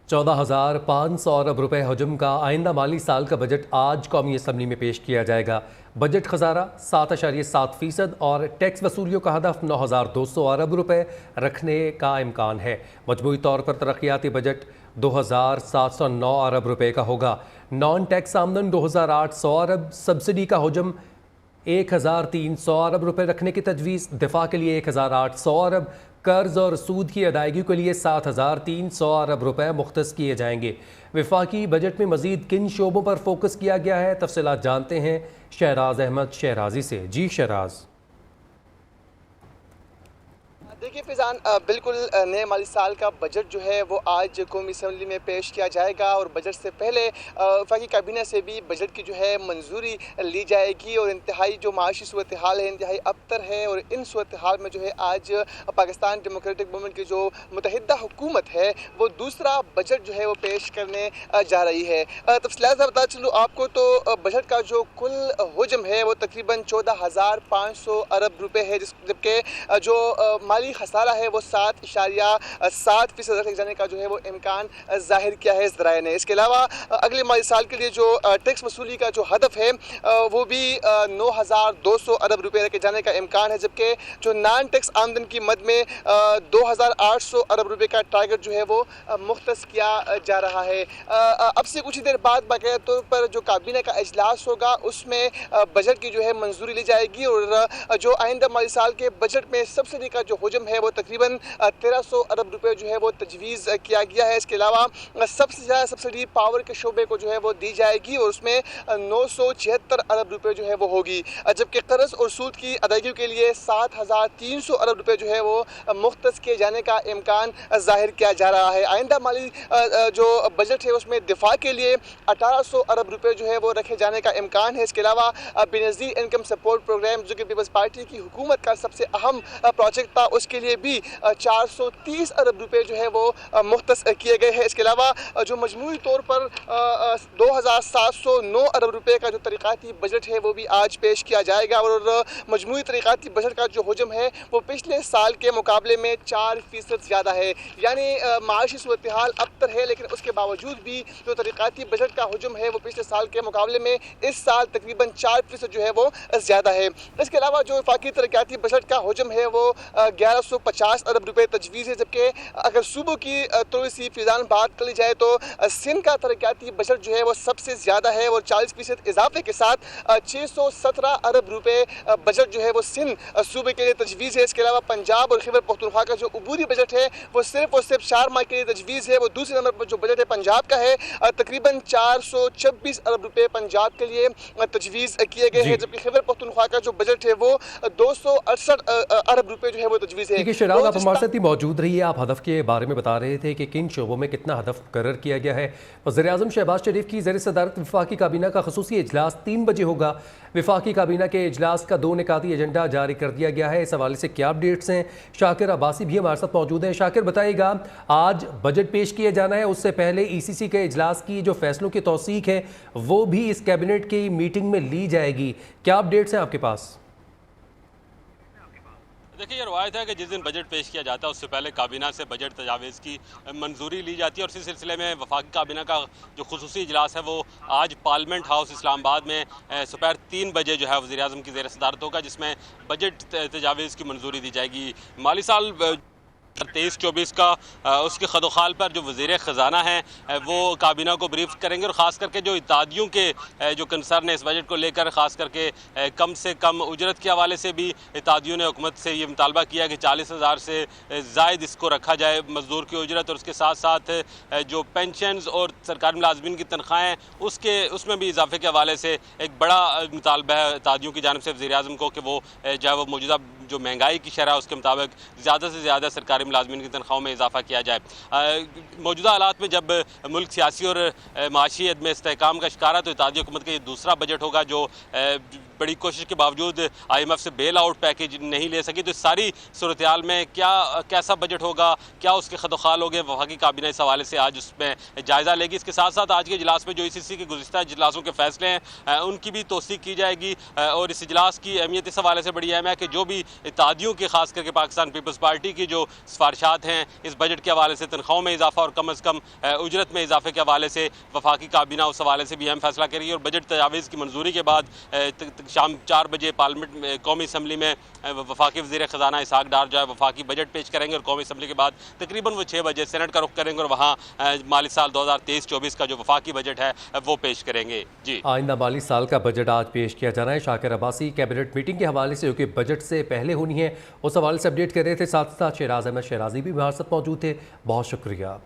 14,500 अरब रुपए हजम का आइंदा माली साल का बजट आज कौमी असम्बली में पेश किया जाएगा। बजट खजाना 7.7% और टैक्स वसूलियों का हदफ 9,200 अरब रुपए रखने का इम्कान है। मजमूई तौर पर तरक्याती बजट 2,709 अरब रुपए का होगा। नॉन टैक्स आमदन 2,800 अरब, सब्सिडी का हजम 1,300 अरब रुपए रखने की तजवीज़, दिफा के लिए 1,800 अरब, कर्ज और सूद की अदायगी के लिए 7,300 अरब रुपए मुख्तस किए जाएंगे। वफाकी बजट में मजीद किन शोबों पर फोकस किया गया है, तफसीलात जानते हैं शहराज अहमद शहराजी से। जी शहराज। देखिए फैज़ान, बिल्कुल नए माली साल का बजट जो है वो आज कौमी असम्बली में पेश किया जाएगा और बजट से पहले वफाकी काबीना से भी बजट की जो है मंजूरी ली जाएगी और इंतहाई जो माशी सूरत हाल है इंतहाई अबतर है। और इन सूरत हाल में जो है आज पाकिस्तान डेमोक्रेटिक मूवमेंट की जो मुतहिदा हुकूमत है वो दूसरा बजट जो है वो पेश करने जा रही है। तफसीलात से बता चलूँ आपको तो बजट का जो कुल हजम है वो तकरीबन 14,500 अरब रुपये है, जबकि जो माली खसारा है वो 7.7% रखे जाने का जो है वो इम्कान जाहिर किया है इस ज़राए ने। इसके अलावा अगले माली साल के लिए जो टैक्स वसूली का जो हदफ है वो भी 9,200 अरब रुपये रखे जाने का इम्कान है, जबकि जो नॉन टैक्स आमदन की मद में 2,800 अरब रुपये का टारगेट जो है वो मुख्तस किया जा रहा है। अब से कुछ ही देर बाद बाकायदा तौर पर जो काबीना का इजलास होगा उसमें बजट की जो है मंजूरी ली जाएगी और जो आइंदा माली साल के बजट में सब्सिडी का जो हजम है वो तकरीबन 1,300 अरब रुपए जो है वो तजवीज़ किया गया है। इसके अलावा सबसे ज़्यादा सब्सिडी पावर के शोबे को जो है वो दी जाएगी और उसमें 976 अरब रुपए जो है वो होगी, जबकि कर्ज और सूद की अदायगी के लिए 7,300 अरब रुपए जो है वो मुख्तस किए जाने का इम्कान जाहिर किया जा रहा है। आइंदा माली जो बजट है उसमें दिफा के लिए 1,800 अरब रुपए जो है वो रखे जाने का इम्कान है। इसके अलावा बेनज़ीर इनकम सपोर्ट प्रोग्राम जो कि पीपल्स पार्टी की हुकूमत का सबसे अहम प्रोजेक्ट था उसके लिए भी 430 अरब रुपए जो है वो मुख्तस किए गए हैं। इसके अलावा जो मजमूई तौर पर 2,709 अरब रुपए का जो तरीक़ाती बजट है वो भी आज पेश किया जाएगा और मजमूई तरीक़ाती बजट का जो हजम है वो पिछले साल के मुकाबले में 4% ज़्यादा है। यानी माशी सूरत हाल अबतर है, लेकिन उसके बावजूद भी जो तरीक़ाती बजट का हजम है वो पिछले साल के मुकाबले में इस साल तकरीबन 4% जो है वो ज़्यादा है। इसके अलावा जो वफाकी तरीक़ाती बजट का हजम है वो 1,150 अरब रुपए तजवीज़ है, जबकि अगर सूबों की थोड़ी सी फिजान बात कर ली जाए तो सिंध का तरक्याती बजट जो है वो सबसे ज़्यादा है और 40% इजाफे के साथ 617 अरब रुपए बजट जो है वो सिंध सूबे के लिए तजवीज़ है। इसके अलावा पंजाब और खैबर पख्तूनख्वा का जो अबूरी बजट है वो सिर्फ और सिर्फ 4 माह के लिए तजवीज़ है। वो दूसरे नंबर पर जो बजट है पंजाब का है, तकरीबन 426 अरब रुपए पंजाब के लिए तजवीज़ किए गए हैं, जबकि खैबर पख्तूनख्वा का जो बजट है वो 268 अरब रुपए जो है वो तजवीज़ है। शहराज, आप हमारे साथ ही मौजूद रही है। आप हदफ के बारे में बता रहे थे कि किन शोबों में कितना हदफ मुकर्रर किया गया है। वज़ीर-ए-आज़म शहबाज शरीफ की ज़ेर सदारत वफाकी काबीना का ख़ुसूसी इजलास 3 बजे होगा। वफाकी काबीना के इजलास का 2 निकाती एजेंडा जारी कर दिया गया है। इस हवाले से क्या अपडेट्स हैं? शाकिर अब्बासी भी हमारे साथ मौजूद हैं। शाकिर, बताइएगा, आज बजट पेश किया जाना है, उससे पहले ECC के इजलास की जो फैसलों की तौसीक है वो भी इस कैबिनेट की मीटिंग में ली जाएगी। क्या अपडेट्स हैं आपके पास? देखिए, ये रवायत है कि जिस दिन बजट पेश किया जाता है उससे पहले काबीना से बजट तजावीज़ की मंजूरी ली जाती है और इसी सिलसिले में वफाकी काबीना का जो खुसूसी इजलास है वो आज पार्लियामेंट हाउस इस्लामाबाद में दोपहर 3 बजे जो है वज़ीर-ए-आज़म की ज़ेर सदारत होगा, जिसमें बजट तजावीज़ की मंजूरी दी जाएगी। माली साल 23-24 का उसके खदोखाल पर जो वज़ीर ख़जाना है वो काबीना को ब्रीफ करेंगे और ख़ास करके जो इत्तादियों के जो कंसर्न है इस बजट को लेकर, ख़ास करके कम से कम उजरत के हवाले से भी इत्तादियों ने हुकूमत से ये मुतालबा किया कि 40,000 से ज़ायद इसको रखा जाए मज़दूर की उजरत, और उसके साथ साथ जो पेंशन्स और सरकारी मुलाजमीन की तनख्वाहें उसमें भी इजाफे के हवाले से एक बड़ा मुतालबा है इत्तादियों की जानिब से वज़ीर-ए-आज़म को कि वो जो है वो मौजूदा जो महंगाई की शरह उसके मुताबिक ज़्यादा से ज़्यादा सरकारी मुलाजमीन की तनख्वाहों में इजाफा किया जाए। मौजूदा हालात में जब मुल्क सियासी और माशी अदम इस्तेहकाम का शिकार है तो इत्तेहादी हुकूमत का ये दूसरा बजट होगा जो बड़ी कोशिश के बावजूद IMF से बेल आउट पैकेज नहीं ले सकी। तो इस सारी सूरत हाल में कैसा बजट होगा, क्या उसके खदोखाल होंगे, वफाकी काबीना इस हवाले से आज उसमें जायज़ा लेगी। इसके साथ साथ आज के इजलास में जो ECC के गुज़िश्ता इजलासों के फैसले हैं उनकी भी तौसीक की जाएगी। और इस इजलास की अहमियत इस हवाले से बड़ी अहम है कि जो भी इत्तेहादियों की, खास करके पाकिस्तान पीपल्स पार्टी की जो सिफारिशात हैं इस बजट के हवाले से, तनख्वाहों में इजाफा और कम अज़ कम उजरत में इजाफे के हवाले से वफाकी काबीना उस हवाले से भी अहम फैसला करेगी। और बजट तजावीज़ की मंजूरी के बाद शाम 4 बजे पार्लियामेंट में कौमी असम्बली में वफाकी वज़ीर ख़जाना इसहाक डार जो है वफाकी बजट पेश करेंगे। और कौमी असम्बली के बाद तकरीबन वो 6 बजे सेनेट का रुख करेंगे और वहाँ माली साल 2023-24 का जो वफाकी बजट है वो पेश करेंगे। जी, आइंदा माली साल का बजट आज पेश किया जाना है। शाकिर अब्बासी कैबिनेट मीटिंग के हवाले से, क्योंकि बजट से पहले होनी है, उस हवाले से अपडेट कर रहे थे। साथ साथ शहराज अहमद शहराजी भी हमारे साथ मौजूद थे। बहुत शुक्रिया।